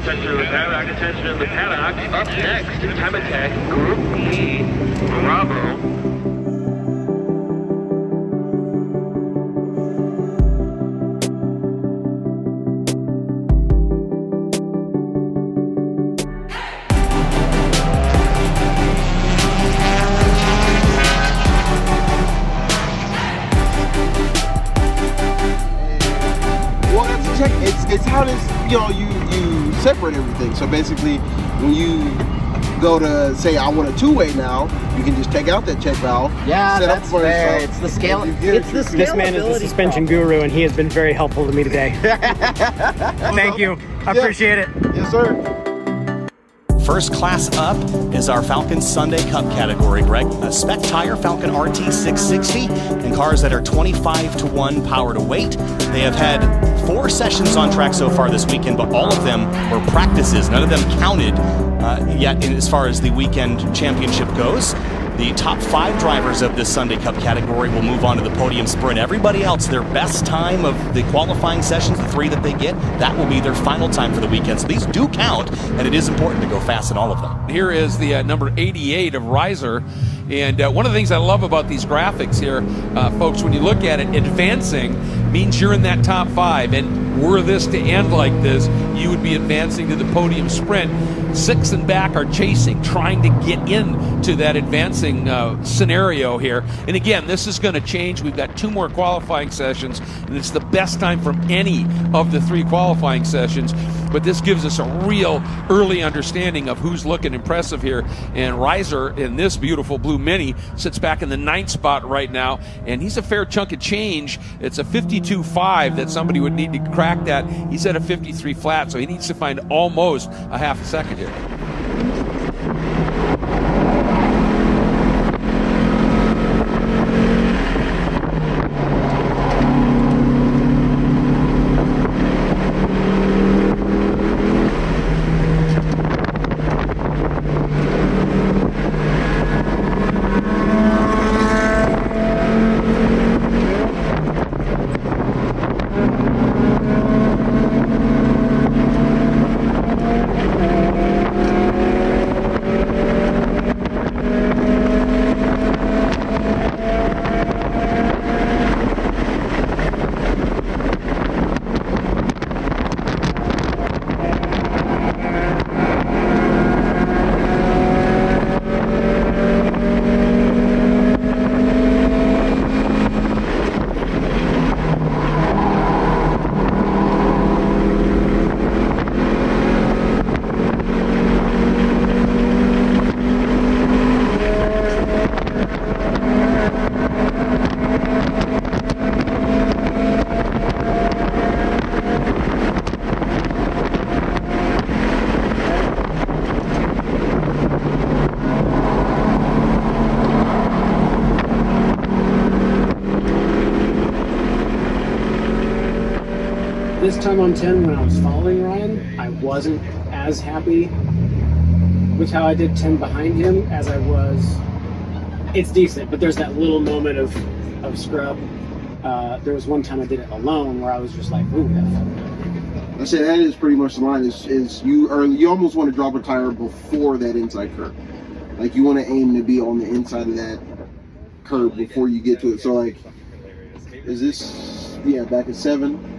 Attention in the paddock, attention in the paddock. Up next, time attack, Group E, Bravo. It's how this, you separate everything. So basically, when you go to say I want a two-way now, you can just take out that check valve. Yeah, that's fair. It's the scale. It's the scalability. This man is the suspension guru, and he has been very helpful to me today. Thank you. I appreciate it. Yes, sir. First class up is our Falcon Sunday Cup category, Greg. A spec tire Falcon RT 660 and cars that are 25-to-1 power to weight. They have had 4 sessions on track so far this weekend, but all of them were practices. None of them counted yet as far as the weekend championship goes. The top 5 drivers of this Sunday Cup category will move on to the Podium Sprint. Everybody else, their best time of the qualifying sessions, the 3 that they get, that will be their final time for the weekend. So these do count, and it is important to go fast in all of them. Here is the number 88 of Riser. And one of the things I love about these graphics here, folks, when you look at it, advancing means you're in that top 5. And were this to end like this, you would be advancing to the Podium Sprint. 6 and back are chasing, trying to get into that advancing scenario here. And again, this is going to change. We've got 2 more qualifying sessions, and it's the best time from any of the 3 qualifying sessions. But this gives us a real early understanding of who's looking impressive here. And Riser, in this beautiful blue Mini, sits back in the 9th spot right now, and he's a fair chunk of change. It's a 52.5 that somebody would need to crack that. He's at a 53 flat, so he needs to find almost a half a second here. This time on 10, when I was following Ryan, I wasn't as happy with how I did 10 behind him as I was. It's decent, but there's that little moment of scrub. There was one time I did it alone where I was just like, ooh, that felt good. I said that is pretty much the line. Is you almost want to drop a tire before that inside curve. Like you want to aim to be on the inside of that curve before you get to it. So like, is this back at 7?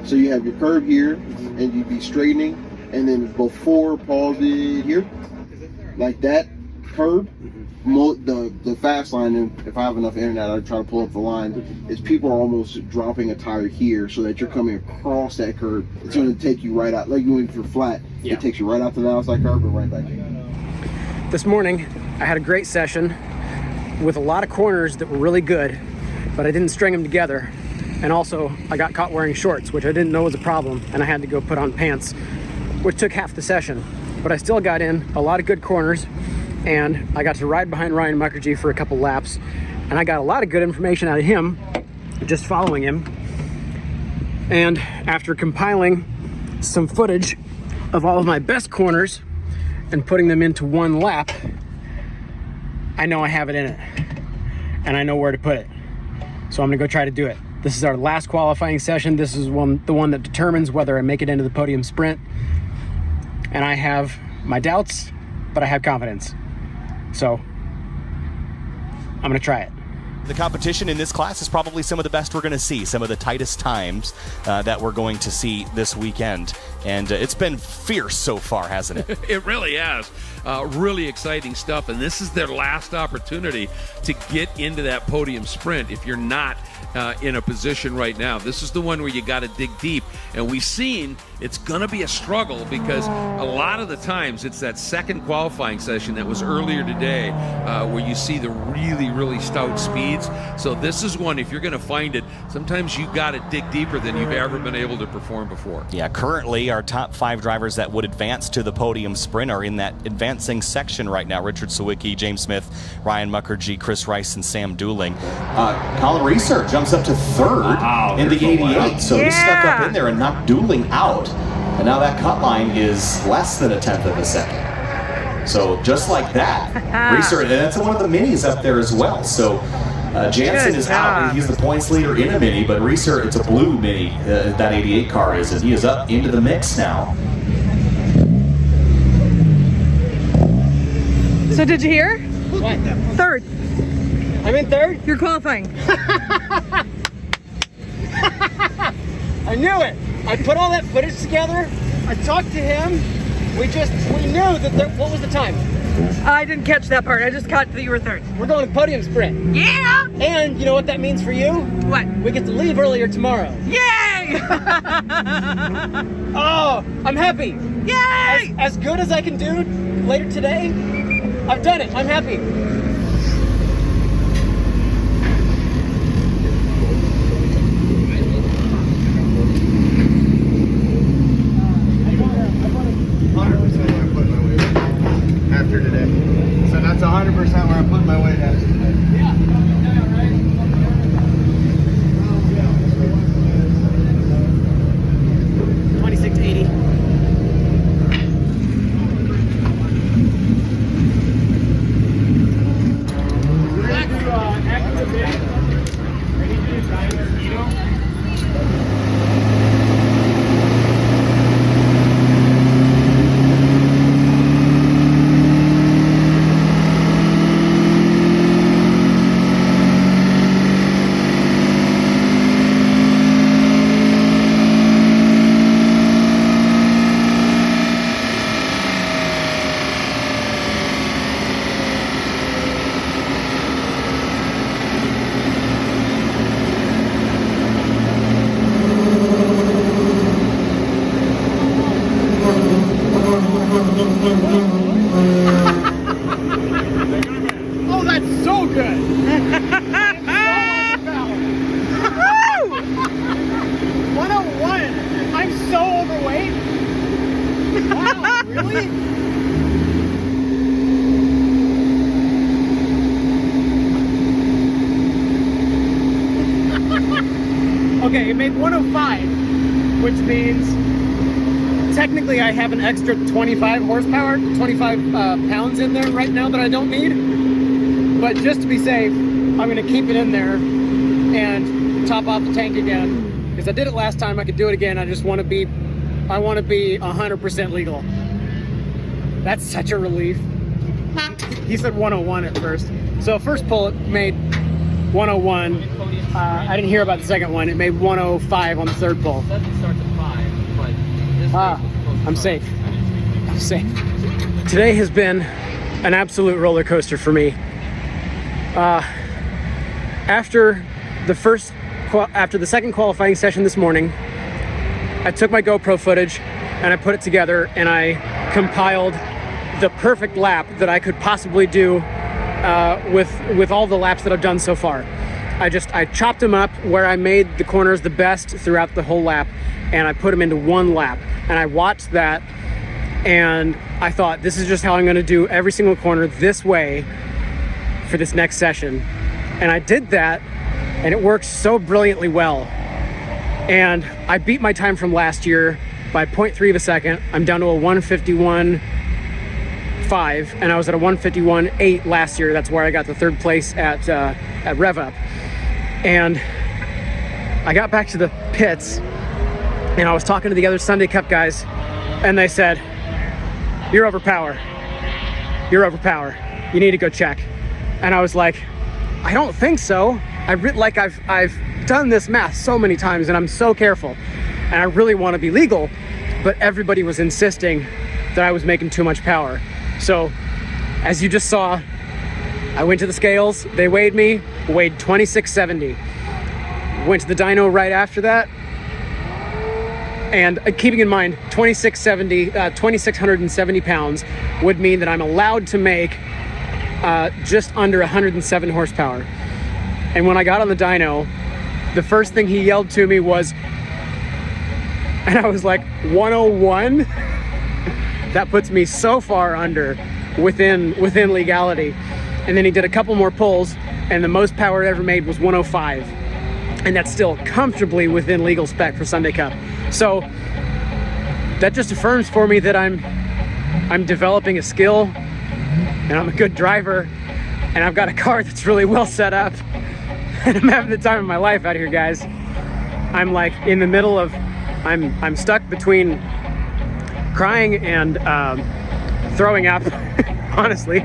So you have your curve here, and you'd be straightening, and then before pause it here, like that curve. The fast line, and if I have enough internet, I'll try to pull up the line. Is people are almost dropping a tire here, so that you're coming across that curve. It's going to take you right out, like if you're flat, it takes you right out to the outside curve and right back in. This morning, I had a great session with a lot of corners that were really good, but I didn't string them together. And also, I got caught wearing shorts, which I didn't know was a problem, and I had to go put on pants, which took half the session. But I still got in a lot of good corners, and I got to ride behind Ryan Mukherjee for a couple laps, and I got a lot of good information out of him, just following him. And after compiling some footage of all of my best corners and putting them into one lap, I know I have it in it, and I know where to put it. So I'm gonna go try to do it. This is our last qualifying session. This is the one that determines whether I make it into the Podium Sprint. and I have my doubts, but I have confidence. So I'm gonna try it. The competition in this class is probably some of the best we're going to see, some of the tightest times that we're going to see this weekend. And it's been fierce so far, hasn't it? It really has. Really exciting stuff. And this is their last opportunity to get into that podium sprint if you're not in a position right now. This is the one where you got to dig deep. And we've seen it's going to be a struggle because a lot of the times it's that second qualifying session that was earlier today where you see the really, really stout speeds. So this is one, if you're going to find it, sometimes you got to dig deeper than you've ever been able to perform before. Yeah, currently our top 5 drivers that would advance to the podium sprint are in that advancing section right now. Richard Sawicki, James Smith, Ryan Mukherjee, Chris Rice, and Sam Dooling. Colin Reeser jumps up to 3rd in the 88, so he stuck up in there and knocked Dooling out. And now that cut line is less than a 10th of a second. So just like that, Reeser, and that's one of the minis up there as well. So Jansen is out. He's the points leader in a mini, but Reeser, it's a blue mini, that 88 car is, and he is up into the mix now. So did you hear? What? 3rd. I'm in 3rd? You're qualifying. I knew it. I put all that footage together. I talked to him. We knew that what was the time? I didn't catch that part. I just caught that you were 3rd. We're going to podium sprint. Yeah! And you know what that means for you? What? We get to leave earlier tomorrow. Yay! Oh, I'm happy. Yay! As good as I can do later today, I've done it. I'm happy. After today. So that's 100% where I'm putting my weight at today. Yeah, right. 2680. Oh, that's so good. 101. I'm so overweight. Wow, really? Okay, it made 105, which means technically I have an extra 25 horsepower, 25 pounds in there right now that I don't need. But just to be safe, I'm gonna keep it in there and top off the tank again. Because I did it last time, I could do it again. I want to be 100% legal. That's such a relief. He said 101 at first. So first pull, it made 101. I didn't hear about the second one. It made 105 on the third pull. I'm safe. I'm safe. Today has been an absolute roller coaster for me. After the second qualifying session this morning, I took my GoPro footage and I put it together and I compiled the perfect lap that I could possibly do with all the laps that I've done so far. I chopped them up where I made the corners the best throughout the whole lap, and I put them into one lap. And I watched that and I thought, this is just how I'm going to do every single corner this way for this next session. And I did that and it worked so brilliantly well. And I beat my time from last year by 0.3 of a second. I'm down to a 151.5, and I was at a 151.8 last year. That's where I got the third place at Rev Up. And I got back to the pits and I was talking to the other Sunday Cup guys, and they said, you're over power. You're over power. You need to go check. And I was like, I don't think so. I've done this math so many times and I'm so careful. And I really want to be legal, but everybody was insisting that I was making too much power. So as you just saw, I went to the scales, they weighed me, weighed 2670. Went to the dyno right after that. And keeping in mind, 2,670 pounds would mean that I'm allowed to make just under 107 horsepower. And when I got on the dyno, the first thing he yelled to me was, and I was like, 101? That puts me so far under within legality. And then he did a couple more pulls, and the most power I ever made was 105. And that's still comfortably within legal spec for Sunday Cup. So that just affirms for me that I'm developing a skill, and I'm a good driver, and I've got a car that's really well set up, and I'm having the time of my life out here, guys. I'm like in the middle of, I'm stuck between crying and throwing up, honestly.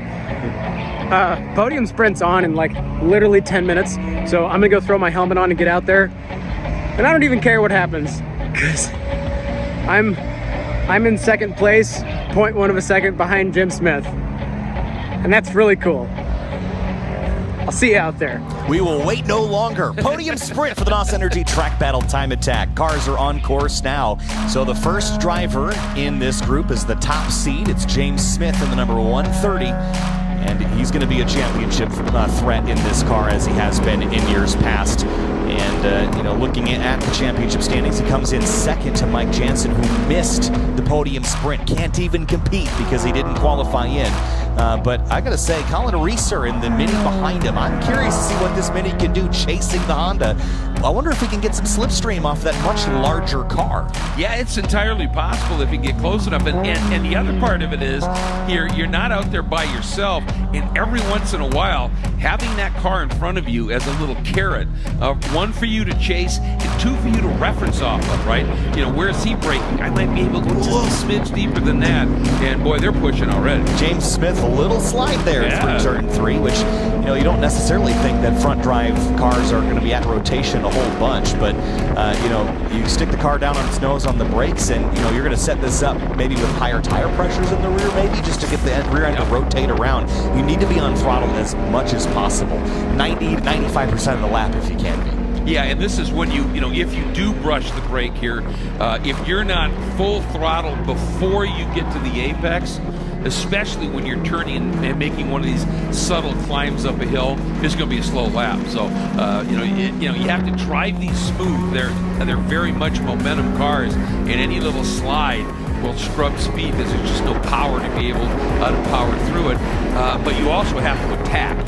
Podium Sprint's on in like literally 10 minutes, so I'm gonna go throw my helmet on and get out there, and I don't even care what happens, because I'm in second place, 0.1 of a second behind Jim Smith, and that's really cool. I'll see you out there. We will wait no longer. Podium Sprint for the NOS Energy Track Battle Time Attack. Cars are on course now. So the first driver in this group is the top seed. It's James Smith in the number 130. And he's going to be a championship threat in this car, as he has been in years past. And, looking at the championship standings, he comes in second to Mike Jansen, who missed the Podium Sprint. Can't even compete because he didn't qualify in. But I got to say, Colin Reeser in the Mini behind him, I'm curious to see what this Mini can do chasing the Honda. I wonder if we can get some slipstream off that much larger car. Yeah, it's entirely possible if you get close enough. And the other part of it is, here, you're not out there by yourself, and every once in a while, having that car in front of you as a little carrot, one for you to chase, and two for you to reference off of, right? Where's he braking? I might be able to go just a smidge deeper than that. And boy, they're pushing already. James Smith, a little slide there through turn 3, which, you don't necessarily think that front drive cars are going to be at rotation a whole bunch, but, you stick the car down on its nose on the brakes, and, you're going to set this up maybe with higher tire pressures in the rear, maybe just to get the rear end to rotate around. You need to be on throttle as much as possible. 90 to 95% of the lap if you can be. Yeah, and this is when if you do brush the brake here, if you're not full throttle before you get to the apex, especially when you're turning and making one of these subtle climbs up a hill, it's going to be a slow lap. So, you have to drive these smooth. They're very much momentum cars, and any little slide will scrub speed because there's just no power to be able to power through it. But you also have to attack,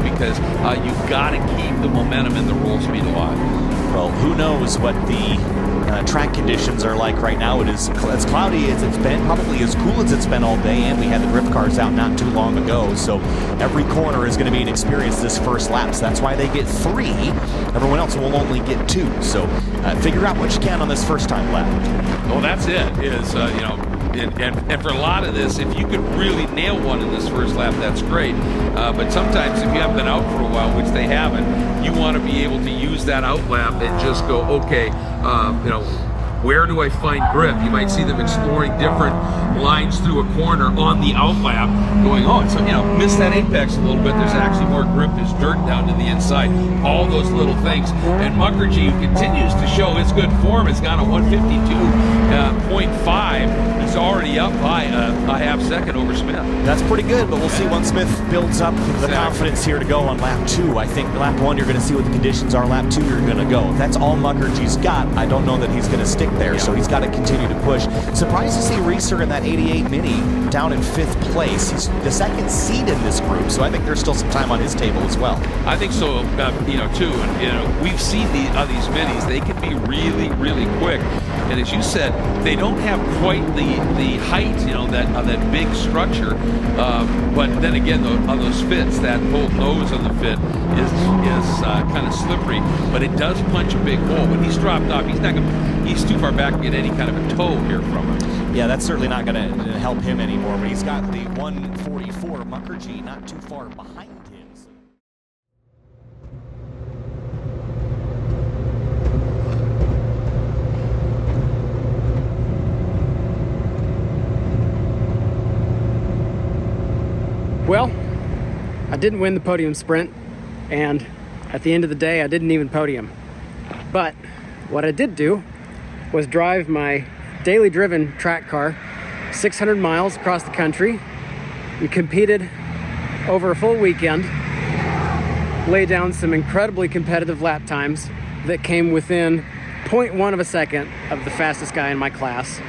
because you've got to keep the momentum and the roll speed alive. Well, who knows what the track conditions are like right now. It's cloudy as it's been, probably as cool as it's been all day, and we had the drift cars out not too long ago, so every corner is going to be an experience this first lap, so that's why they get 3. Everyone else will only get 2, so figure out what you can on this first time lap. Well, that's it. And for a lot of this, if you could really nail one in this first lap, that's great. But sometimes if you haven't been out for a while, which they haven't, you want to be able to use that out lap and just go, okay, where do I find grip? You might see them exploring different lines through a corner on the out lap, going, miss that apex a little bit. There's actually more grip. There's dirt down to the inside. All those little things. And Mukherjee continues to show his good form. It's got a 152.5. He's already up by a half second over Smith. That's pretty good, but we'll see once Smith builds up the confidence here to go on lap 2. I think lap 1, you're going to see what the conditions are. Lap 2, you're going to go. If that's all Mukherjee's got, I don't know that he's going to stick there, so he's got to continue to push. Surprised to see Reeser in that 88 Mini down in 5th place. He's the second seed in this group, so I think there's still some time on his table as well. I think so, too. And, we've seen these Minis. They can be really, really quick. And as you said, they don't have quite the height, that big structure. But then again, on those fits, that whole nose on the fit is kind of slippery. But it does punch a big hole. When he's dropped off, he's too far back to get any kind of a toe here from him. yeah, that's certainly not going to help him anymore. But he's got the 144 Mukherjee not too far behind him. So. Well, I didn't win the podium sprint, and at the end of the day, I didn't even podium. But what I did do was drive my daily driven track car 600 miles across the country and competed over a full weekend, lay down some incredibly competitive lap times that came within 0.1 of a second of the fastest guy in my class,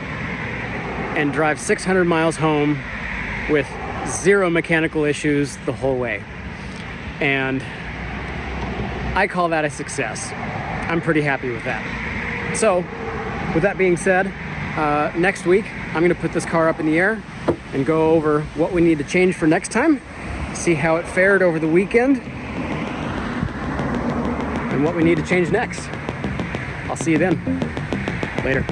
and drive 600 miles home with 0 mechanical issues the whole way. And I call that a success. I'm pretty happy with that. So, with that being said, next week I'm gonna put this car up in the air and go over what we need to change for next time, see how it fared over the weekend, and what we need to change next. I'll see you then. Later.